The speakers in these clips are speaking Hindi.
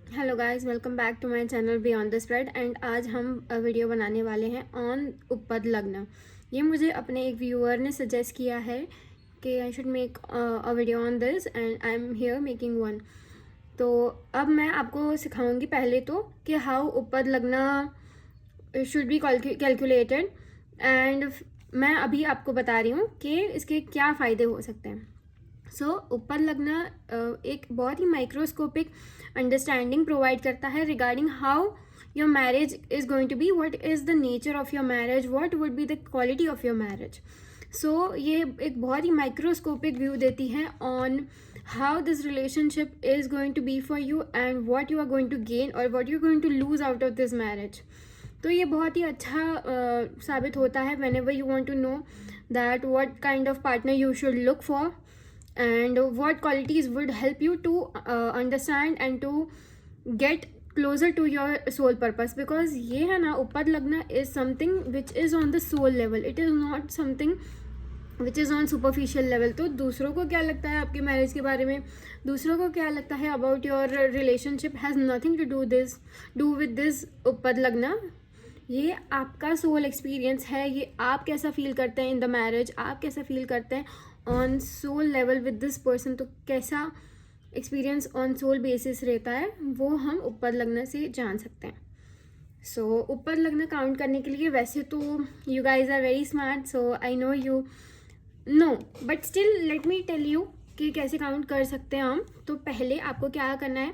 Hello guys, welcome back to my channel beyond the spread. And आज हम वीडियो बनाने वाले हैं ऑन उपपद लग्न। ये मुझे अपने एक व्यूअर ने सजेस्ट किया है कि I should make a video on this and I am here making one. तो अब मैं आपको सिखाऊंगी पहले तो कि हाउ उपपद लग्न शुड बी कैलकुलेटेड। एंड मैं अभी आपको बता रही हूँ कि इसके क्या फ़ायदे हो सकते हैं। उपपद लग्न एक बहुत ही माइक्रोस्कोपिक अंडरस्टैंडिंग प्रोवाइड करता है regarding how your marriage is going to be, what is the nature of your marriage, what would be the quality of your marriage. ये एक बहुत ही माइक्रोस्कोपिक व्यू देती है on how this relationship is going to be for you and what you are going to gain और what you are going to lose out of this marriage. तो ये बहुत ही अच्छा साबित होता है whenever you want to know that what kind of partner you should look for and what qualities would help you to understand and to get closer to your soul purpose, because ये है ना उपपद लग्न is something which is on the soul level, it is not something which is on superficial level। तो दूसरों को क्या लगता है आपके मैरिज के बारे में, दूसरों को क्या लगता है about your relationship has nothing to do with this उपपद लग्न। ये आपका सोल एक्सपीरियंस है, ये आप कैसा फील करते हैं इन द मैरिज, आप कैसा फील करते हैं on soul level with this person. तो कैसा एक्सपीरियंस ऑन सोल बेसिस रहता है वो हम उपपद लग्न से जान सकते हैं। उपपद लग्न काउंट करने के लिए वैसे तो you guys are very smart, so I know you know, but still let me tell you कि कैसे काउंट कर सकते हैं हम। तो पहले आपको क्या करना है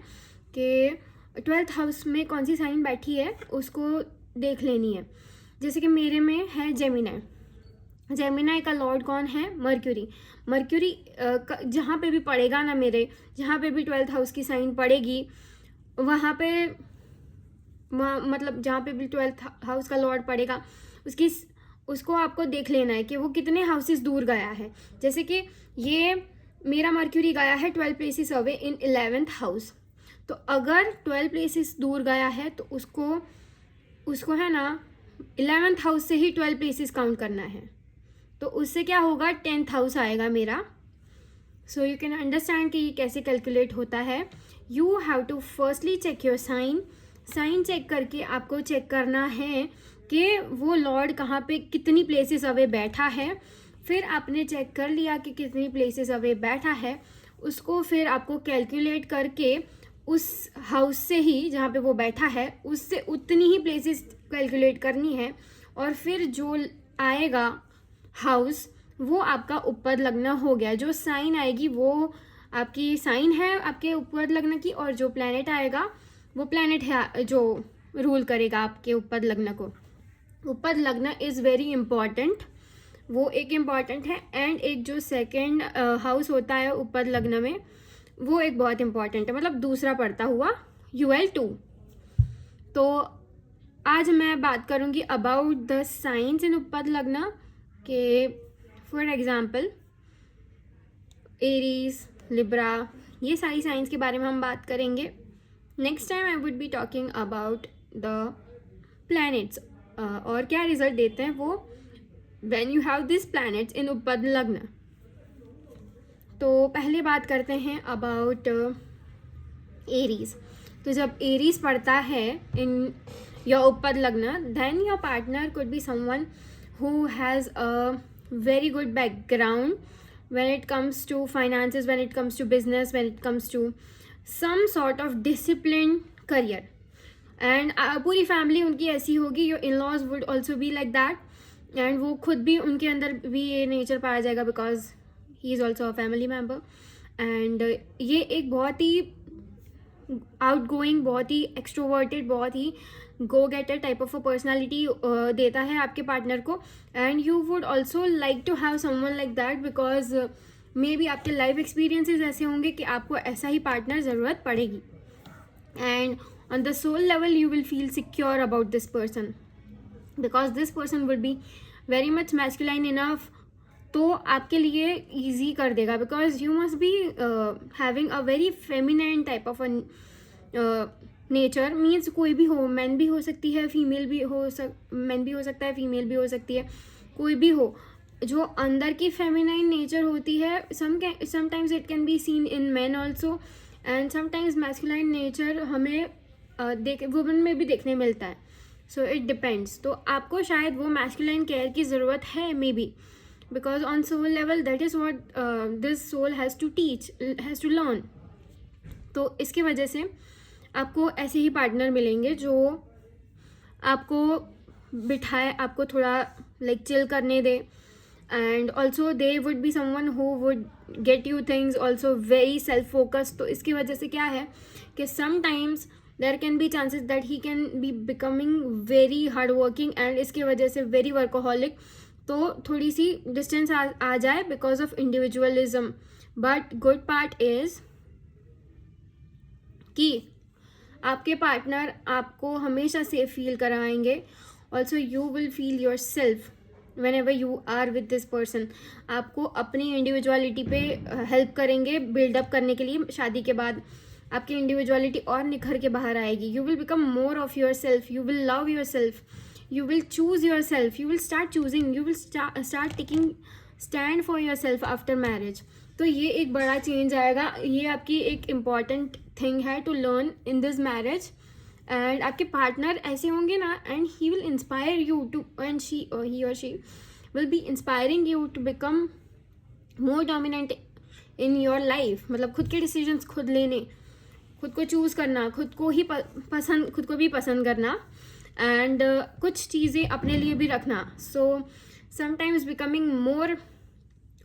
कि 12th हाउस में कौन सी साइन बैठी है उसको देख लेनी है। जैसे कि मेरे में है जेमिनाई, जेमिनाई का लॉर्ड कौन है? मर्क्यूरी। मर्क्यूरी जहाँ पे भी पड़ेगा ना, मेरे जहाँ पे भी 12th हाउस की साइन पड़ेगी वहाँ पे मतलब जहाँ पे भी 12th हाउस का लॉर्ड पड़ेगा उसको आपको देख लेना है कि वो कितने हाउसेस दूर गया है। जैसे कि ये मेरा मर्क्यूरी गया है 12 places away in 11th house. तो अगर 12 प्लेसेस दूर गया है तो उसको है ना 11th हाउस से ही 12 प्लेसेस काउंट करना है। तो उससे क्या होगा, 10th हाउस आएगा मेरा। सो यू कैन अंडरस्टैंड कि ये कैसे कैलकुलेट होता है। You have to firstly check your sign check करके आपको चेक करना है कि वो लॉर्ड कहाँ पे कितनी प्लेसेस अवे बैठा है। फिर आपने चेक कर लिया कि कितनी प्लेसेस अवे बैठा है, उसको फिर आपको कैलकुलेट करके उस हाउस से ही जहाँ पे वो बैठा है उससे उतनी ही प्लेसेस कैलकुलेट करनी है, और फिर जो आएगा हाउस वो आपका उपपद लग्न हो गया। जो साइन आएगी वो आपकी साइन है आपके उपपद लग्न की, और जो प्लैनेट आएगा वो प्लैनेट है जो रूल करेगा आपके उपपद लग्न को। उपपद लग्न इज़ वेरी इम्पॉर्टेंट, वो एक इम्पॉर्टेंट है। एंड एक जो सेकेंड हाउस होता है उपपद लग्न में वो एक बहुत इम्पॉर्टेंट है, मतलब दूसरा पड़ता हुआ UL2। तो आज मैं बात करूँगी अबाउट द साइंस इन उपपद लग्न के फॉर एग्जाम्पल एरीज, लिब्रा, ये सारी साइंस के बारे में हम बात करेंगे। Next time I would be talking about the planets और क्या रिजल्ट देते हैं वो when you have this planets इन उपपद लग्न। तो पहले बात करते हैं अबाउट एरीज। तो जब एरीज पड़ता है इन your upapada lagna, then your partner could be someone who has a very good background when it comes to finances, when it comes to business, when it comes to some sort of disciplined career, and पूरी फैमिली उनकी ऐसी होगी, your in-laws would also be like that, and वो खुद भी उनके अंदर भी ये नेचर पाया जाएगा because he is also a family member। and ये एक बहुत ही आउटगोइंग, बहुत ही एक्सट्रोवर्टेड, बहुत ही go getter type of a personality देता है आपके पार्टनर को। And you would also like to have someone like that because maybe आपके लाइफ एक्सपीरियंसेस ऐसे होंगे कि आपको ऐसा ही पार्टनर ज़रूरत पड़ेगी। And on the soul level you will feel secure about this person because this person would be very much masculine enough. तो आपके लिए ईजी कर देगा because you must be having a very feminine type of nature. Means कोई भी हो, मैन भी हो सकती है, फीमेल भी मैन भी हो सकता है, फीमेल भी हो सकती है, कोई भी हो। जो अंदर की फेमिनाइन नेचर होती है sometimes it can be seen in man also, and sometimes masculine nature हमें वुमेन में भी देखने मिलता है. So it depends. तो आपको शायद वो मैस्कुलाइन केयर की ज़रूरत है maybe, because on soul level that is what this soul has to teach, has to learn. तो इसकी वजह से आपको ऐसे ही पार्टनर मिलेंगे जो आपको बिठाए, आपको थोड़ा लाइक चिल करने दे. And also they would be someone who would get you things also very self focus. तो इसकी वजह से क्या है कि sometimes there can be chances that he can be becoming very hard working and इसकी वजह से वेरी वर्कोहॉलिक. तो थोड़ी सी डिस्टेंस आ जाए because of individualism. But good part is कि आपके पार्टनर आपको हमेशा सेफ फील कराएंगे. Also you will feel yourself whenever you are with this person. आपको अपनी इंडिविजुअलिटी पे हेल्प करेंगे बिल्डअप करने के लिए. शादी के बाद आपकी इंडिविजुअलिटी और निखर के बाहर आएगी. You will become more of yourself. You will love yourself. You will choose yourself. You will start choosing. You will start taking stand for yourself after marriage. तो ये एक बड़ा चेंज आएगा. ये आपकी एक इम्पॉर्टेंट थिंग है to learn in this marriage. And आपके पार्टनर ऐसे होंगे ना, and he will inspire you too, and he और she will B inspiring you to become more dominant in your life. मतलब खुद के डिसीजंस खुद लेने, खुद को चूज़ करना, खुद को भी पसंद करना. एंड कुछ चीज़ें अपने लिए भी रखना. So sometimes becoming more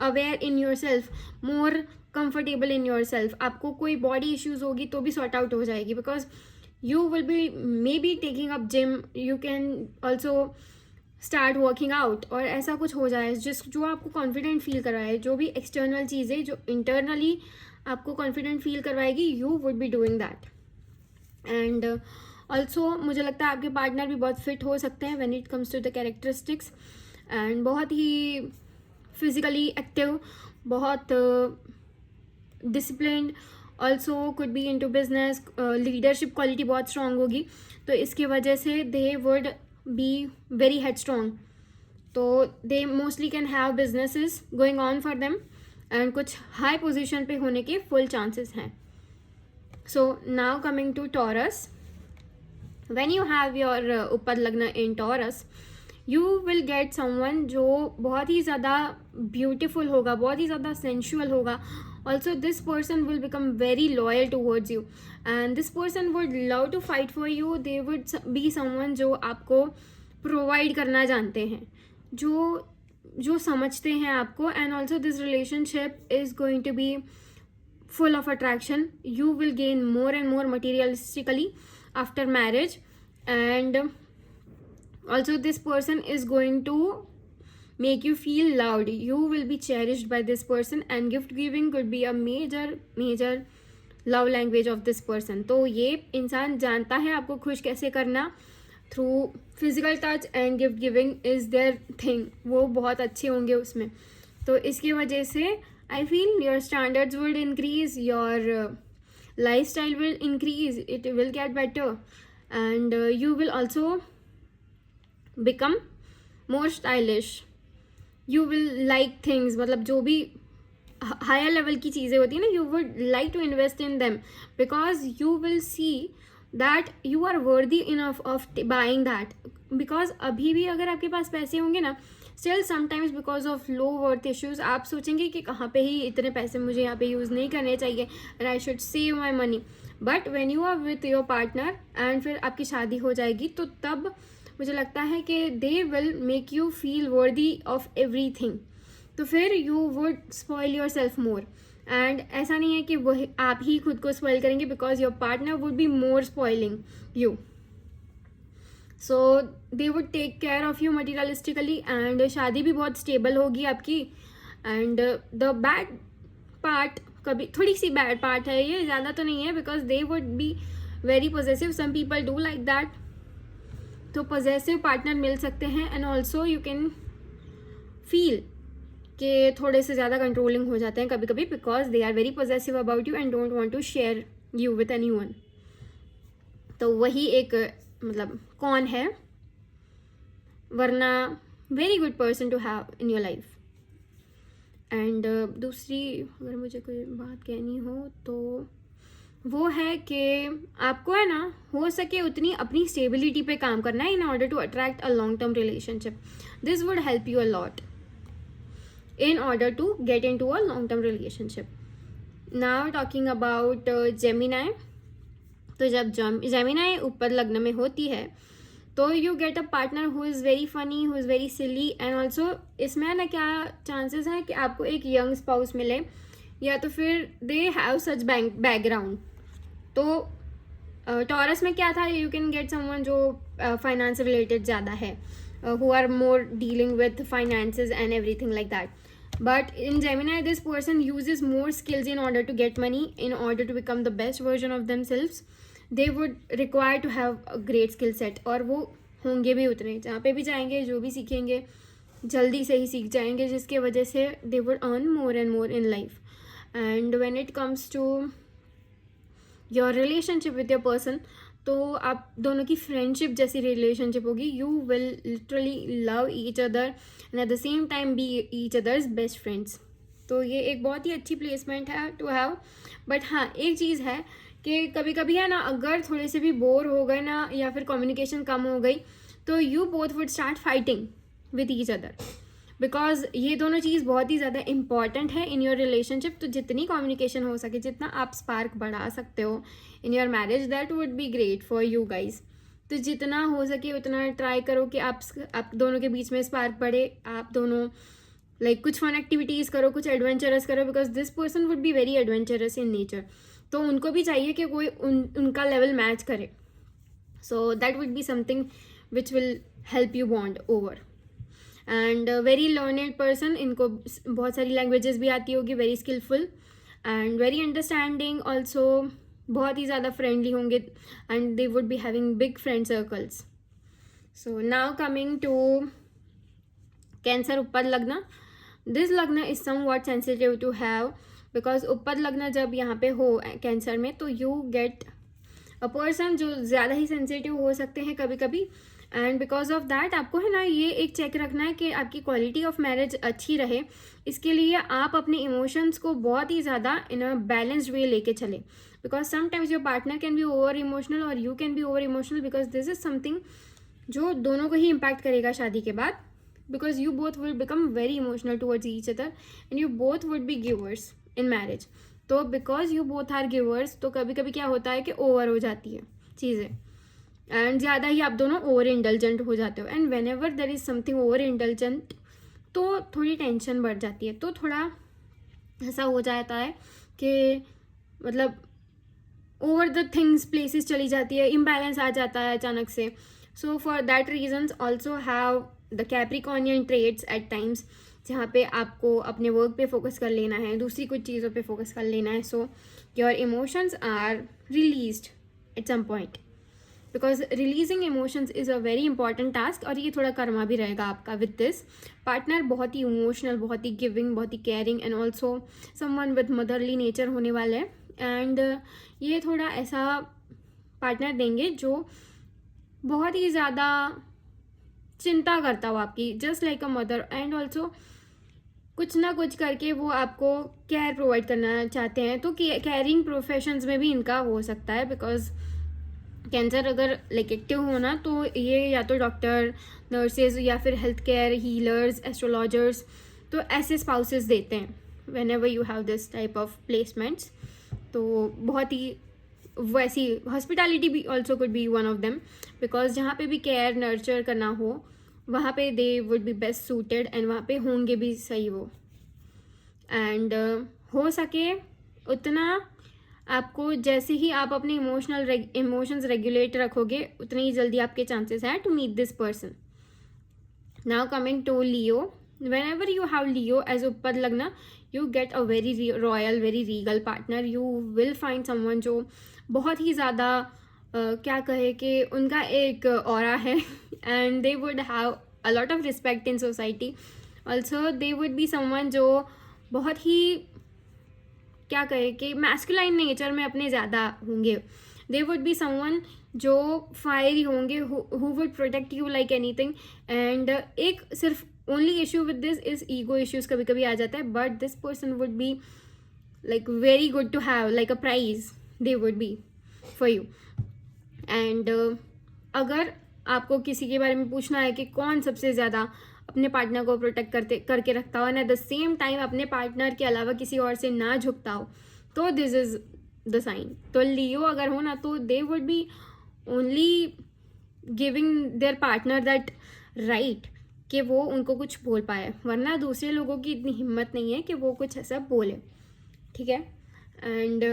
aware in your self, more comfortable in your self. आपको कोई बॉडी इश्यूज होगी तो भी सॉर्ट आउट हो जाएगी, because you will be may be taking up gym. You can also start working out, और ऐसा कुछ हो जाए जो आपको कॉन्फिडेंट फील करवाए. जो भी एक्सटर्नल चीज़ें जो इंटरनली आपको कॉन्फिडेंट फील करवाएगी, you would be doing that. And also मुझे लगता है आपके पार्टनर भी बहुत फिट हो सकते हैं when it comes to the characteristics. And बहुत ही फिजिकली एक्टिव, बहुत disciplined, also could be into business. Leadership quality बहुत स्ट्रांग होगी. तो इसकी वजह से they would be very headstrong. तो they mostly can have businesses going on for them, and कुछ हाई पोजीशन पे होने के फुल चांसेस हैं. So now coming to Taurus. When you have your उपद लग्न in Taurus, you will get someone जो बहुत ही ज़्यादा ब्यूटिफुल होगा, बहुत ही ज़्यादा सेंशुअल होगा. Also this person will become very loyal towards you, and this person would love to fight for you. They would be someone जो आपको प्रोवाइड करना जानते हैं, जो समझते हैं आपको. And also this relationship is going to be full of attraction. You will gain more and more materialistically after marriage. And also this person is going to make you feel loved. You will be cherished by this person, and gift giving could be a major love language of this person. तो ये इंसान जानता है आपको खुश कैसे करना. Through physical touch and gift giving is there thing. वो बहुत अच्छे होंगे उसमें. तो इसकी वजह से I feel your standards would increase, your lifestyle will increase, it will get better, and you will also become more stylish. You will like things, मतलब जो भी higher level की चीज़ें होती हैं ना, you would like to invest in them, because you will see that you are worthy enough of buying that. Because अभी भी अगर आपके पास पैसे होंगे ना, still sometimes because of low worth issues आप सोचेंगे कि कहाँ पे ही इतने पैसे मुझे यहाँ पे यूज़ नहीं करने चाहिए, and I should save my money. But when you are with your partner and फिर आपकी शादी हो जाएगी, तो तब मुझे लगता है कि they will make you feel worthy of everything. तो फिर you would spoil your self more. And ऐसा नहीं है कि वही आप ही खुद को स्पॉइल करेंगे, because your partner would be more spoiling you. So they would take care of you materialistically. And शादी भी बहुत स्टेबल होगी आपकी. एंड द बैड पार्ट, कभी थोड़ी सी बैड पार्ट है ये, ज़्यादा तो नहीं है, because they would be very possessive. Some people do like that. तो पॉजेसिव पार्टनर मिल सकते हैं. And also you can feel कि थोड़े से ज़्यादा कंट्रोलिंग हो जाते हैं कभी कभी, because they are very possessive about you and don't want to share you with anyone. तो वही एक मतलब कौन है, वरना very good person to have in your life. And दूसरी अगर मुझे कोई बात कहनी हो तो वो है कि आपको है ना हो सके उतनी अपनी स्टेबिलिटी पे काम करना है in order to attract a long term relationship. This would help you a lot in order to get into a long term relationship. Now talking about Gemini. तो जब जेमिनाई ऊपर लग्न में होती है तो you get a partner who is very funny, who is very silly, and also इसमें ना क्या चांसेस हैं कि आपको एक यंग स्पाउस मिले या तो फिर दे हैव सच बैकग्राउंड. तो टॉरस में क्या था, यू कैन गेट समवन जो फाइनेंस रिलेटेड ज़्यादा है, who are more dealing with finances and everything like that. But in Gemini, this person uses more skills in order to get money, in order to become the best version of themselves. They would require to have a great skill set. और वो होंगे भी उतने, जहाँ पे भी जाएंगे जो भी सीखेंगे जल्दी से ही सीख जाएंगे, जिसके वजह से they would earn more and more in life. And when it comes to your relationship with your person, तो आप दोनों की फ्रेंडशिप जैसी रिलेशनशिप होगी. You will literally love each other and at the same time be each other's best friends. तो ये एक बहुत ही अच्छी प्लेसमेंट है टू हैव. बट हाँ, एक चीज़ है कि कभी कभी है ना, अगर थोड़े से भी बोर हो गए ना या फिर कम्युनिकेशन कम हो गई तो you both would start fighting with each other, because ये दोनों चीज़ बहुत ही ज़्यादा इंपॉर्टेंट है इन योर रिलेशनशिप. तो जितनी कम्युनिकेशन हो सके, जितना आप स्पार्क बढ़ा सकते हो in your marriage, that would be great for you guys. तो जितना हो सके उतना ट्राई करो कि आप दोनों के बीच में स्पार्क बढ़े. आप दोनों कुछ फन एक्टिविटीज़ करो, कुछ एडवेंचरस करो, because this person would be very adventurous in nature. तो उनको भी चाहिए कि कोई उनका लेवल मैच करे. So that would be something which will help you bond over. And very learned person, इनको बहुत सारी लैंग्वेजेस भी आती होगी, very skilful and very understanding also. बहुत ही ज़्यादा फ्रेंडली होंगे and they would be having big friend circles. So now coming to Cancer ऊपर lagna. This lagna is somewhat sensitive to have, because ऊपर लग्न जब यहाँ पे हो कैंसर में तो यू गेट अ पर्सन जो ज़्यादा ही सेंसिटिव हो सकते हैं कभी कभी. एंड बिकॉज ऑफ दैट आपको है ना ये एक चेक रखना है कि आपकी क्वालिटी ऑफ मैरिज अच्छी रहे. इसके लिए आप अपने इमोशंस को बहुत ही ज़्यादा इन अ बैलेंस्ड वे लेके चले, because sometimes your partner can be over emotional और you can be over emotional, because this is something जो दोनों को ही इम्पैक्ट करेगा शादी के बाद. Because you both will become very emotional towards each other and you both would be givers in marriage. तो because you both are givers, तो कभी कभी क्या होता है कि ओवर हो जाती है चीज़ें एंड ज़्यादा ही आप दोनों ओवर इंडल्जेंट हो जाते हो. And when ever there is something over indulgent तो थोड़ी टेंशन बढ़ जाती है. तो थोड़ा ऐसा हो जाता है कि मतलब ओवर द थिंग्स प्लेसेस चली जाती है, इम्बैलेंस आ जाता है अचानक से. So for that reasons also have the Capricornian traits at times, जहाँ पे आपको अपने वर्क पे फोकस कर लेना है, दूसरी कुछ चीज़ों पे फोकस कर लेना है. So your emotions are released at some point, because releasing emotions is a very important task. और ये थोड़ा कर्मा भी रहेगा आपका विद दिस पार्टनर. बहुत ही इमोशनल, बहुत ही गिविंग, बहुत ही caring and also someone with motherly nature होने वाले हैं. एंड ये थोड़ा ऐसा पार्टनर देंगे जो बहुत ही ज़्यादा चिंता करता हो आपकी, just like a mother. And also कुछ ना कुछ करके वो आपको केयर प्रोवाइड करना चाहते हैं. तो केयरिंग प्रोफेशंस में भी इनका हो सकता है, बिकॉज कैंसर अगर एक्टिव होना तो ये या तो डॉक्टर, नर्सेज या फिर हेल्थ केयर, हीलर्स, एस्ट्रोलॉजर्स, तो ऐसे स्पाउसेस देते हैं when ever you have this type of placements. तो बहुत ही वैसी हॉस्पिटैलिटी भी also could B one of them, because जहाँ पे भी केयर नर्चर करना हो वहाँ पे दे would B best suited and वहाँ पे होंगे भी सही वो. एंड हो सके उतना आपको, जैसे ही आप अपने इमोशंस रेगुलेट रखोगे उतनी ही जल्दी आपके चांसेस हैं to meet this person. Now coming to Leo. Whenever you have Leo as ऊपर लगना, you get a very royal, very regal partner. You will find someone जो बहुत ही ज़्यादा क्या कहे कि उनका एक ऑरा है and they would have a lot of respect in society. Also they would be someone जो बहुत ही क्या कहे कि मैस्कुलाइन नेचर में अपने ज़्यादा होंगे. दे वुड बी समवन जो फायरी होंगे, who would protect you like anything. And एक सिर्फ only issue with this is ego issues कभी कभी आ जाता है, but this person would be very good to have, like a prize. they would be for you. And अगर आपको किसी के बारे में पूछना है कि कौन सबसे ज़्यादा अपने पार्टनर को प्रोटेक्ट करके रखता हो, and at the same time अपने पार्टनर के अलावा किसी और से ना झुकता हो, तो दिस इज़ द साइन. तो लियो अगर हो ना, तो दे would B only giving their partner that right कि वो उनको कुछ बोल पाए, वरना दूसरे लोगों की इतनी हिम्मत नहीं है कि वो कुछ ऐसा बोले. ठीक है. एंड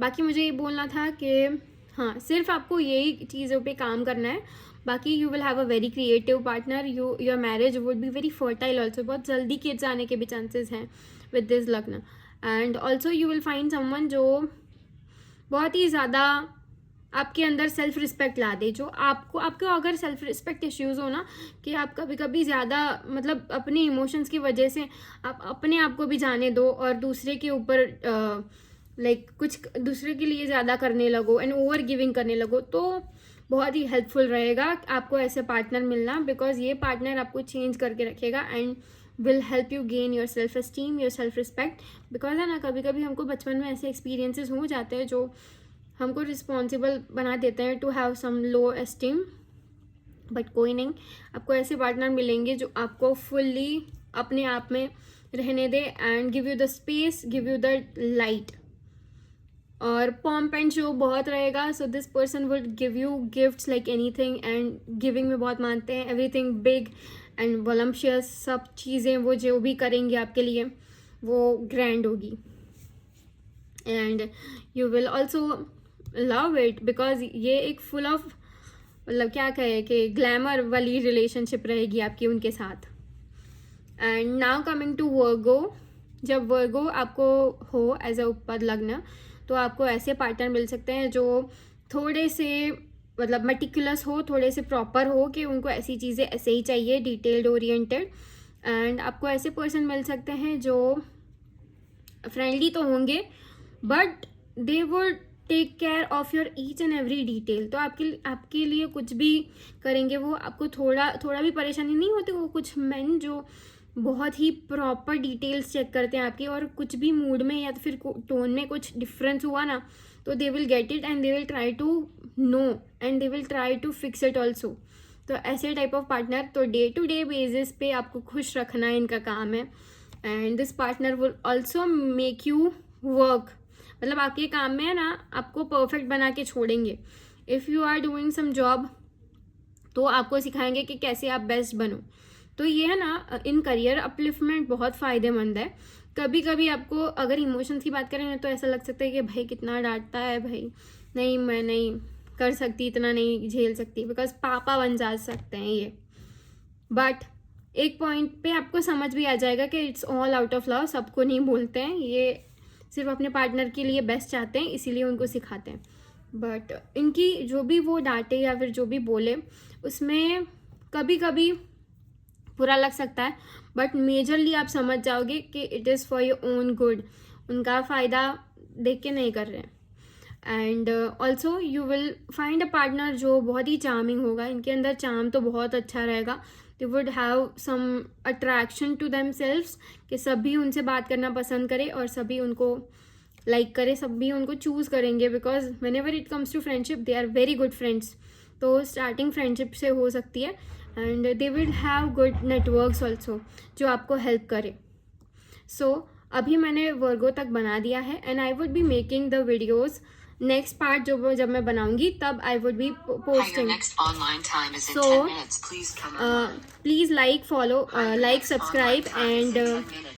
बाकी मुझे ये बोलना था कि हाँ, सिर्फ आपको यही चीज़ों पे काम करना है. बाकी you will have a very creative partner. Your marriage would be very fertile also. बहुत जल्दी किड्स आने के भी चांसेस हैं विद दिस लग्न. And also you will find someone जो बहुत ही ज़्यादा आपके अंदर सेल्फ रिस्पेक्ट ला दे. जो आपको अगर सेल्फ रिस्पेक्ट इश्यूज़ हो ना, कि आप कभी कभी ज़्यादा मतलब अपने इमोशंस की वजह से आप अपने आप को भी जाने दो और दूसरे के ऊपर कुछ दूसरे के लिए ज़्यादा करने लगो एंड ओवर गिविंग करने लगो, तो बहुत ही हेल्पफुल रहेगा आपको ऐसे पार्टनर मिलना. बिकॉज ये पार्टनर आपको चेंज करके रखेगा and will help you gain your self esteem, your self respect. Because है ना, कभी कभी हमको बचपन में ऐसे एक्सपीरियंसेस हो जाते हैं जो हमको रिस्पॉन्सिबल बना देते हैं to have some low esteem. But कोई नहीं, आपको ऐसे पार्टनर मिलेंगे जो आपको फुल्ली अपने आप में रहने दे and give you the space, give you the light. और पॉम्प एंड शो बहुत रहेगा. So this person would give you gifts like anything, and giving में बहुत मानते हैं. एवरीथिंग बिग एंड वॉलम्शियस, सब चीज़ें वो जो भी करेंगे आपके लिए वो ग्रैंड होगी. And you will also love it because ये एक फुल ऑफ मतलब क्या कहे कि ग्लैमर वाली रिलेशनशिप रहेगी आपकी उनके साथ. एंड नाउ कमिंग टू वर्गो. जब वर्गो आपको हो एज अ उपपद लग्न, तो आपको ऐसे पार्टनर मिल सकते हैं जो थोड़े से मतलब मेटिकुलस हो, थोड़े से प्रॉपर हो, कि उनको ऐसी चीज़ें ऐसे ही चाहिए, डिटेल्ड ओरिएंटेड. एंड आपको ऐसे पर्सन मिल सकते हैं जो फ्रेंडली तो होंगे but they would take care of your each and every detail. तो आपके लिए कुछ भी करेंगे वो. आपको थोड़ा भी परेशानी नहीं होती. वो कुछ मेन जो बहुत ही प्रॉपर डिटेल्स चेक करते हैं आपकी, और कुछ भी मूड में या तो फिर टोन में कुछ डिफरेंस हुआ ना, तो they will get it and they will try to know and they will try to fix it also. तो ऐसे टाइप ऑफ पार्टनर, तो डे टू डे बेसिस पे आपको खुश रखना इनका काम है. And this partner will also make you work. मतलब आपके काम में है ना, आपको परफेक्ट बना के छोड़ेंगे. If you are doing some job, तो आपको सिखाएंगे कि कैसे आप बेस्ट बनो. तो ये है ना, इन करियर अपलिफ्टमेंट बहुत फ़ायदेमंद है. कभी कभी आपको अगर इमोशंस की बात करें तो ऐसा लग सकता है कि भाई कितना डांटता है, भाई नहीं मैं नहीं कर सकती, इतना नहीं झेल सकती, बिकॉज पापा बन जा सकते हैं ये. बट एक पॉइंट पे आपको समझ भी आ जाएगा कि it's all out of love. सबको नहीं बोलते हैं, ये सिर्फ अपने पार्टनर के लिए बेस्ट चाहते हैं, इसीलिए उनको सिखाते हैं. बट इनकी जो भी वो डांटे या फिर जो भी बोले, उसमें कभी कभी बुरा लग सकता है, बट मेजरली आप समझ जाओगे कि it is for your own good. उनका फ़ायदा देख के नहीं कर रहे हैं. And also you will find a partner जो बहुत ही चार्मिंग होगा. इनके अंदर चार्म तो बहुत अच्छा रहेगा. They would have some attraction to themselves, कि सभी उनसे बात करना पसंद करे और सभी उनको लाइक करे, सभी उनको चूज़ करेंगे. Because whenever it comes to friendship they are very good friends. तो स्टार्टिंग फ्रेंडशिप से हो सकती है. And they will have good networks also जो आपको हेल्प करे. सो अभी मैंने वर्गो तक बना दिया है and I would be making the videos. Next part जब मैं बनाऊंगी तब I would be posting. So please like, follow, like, subscribe and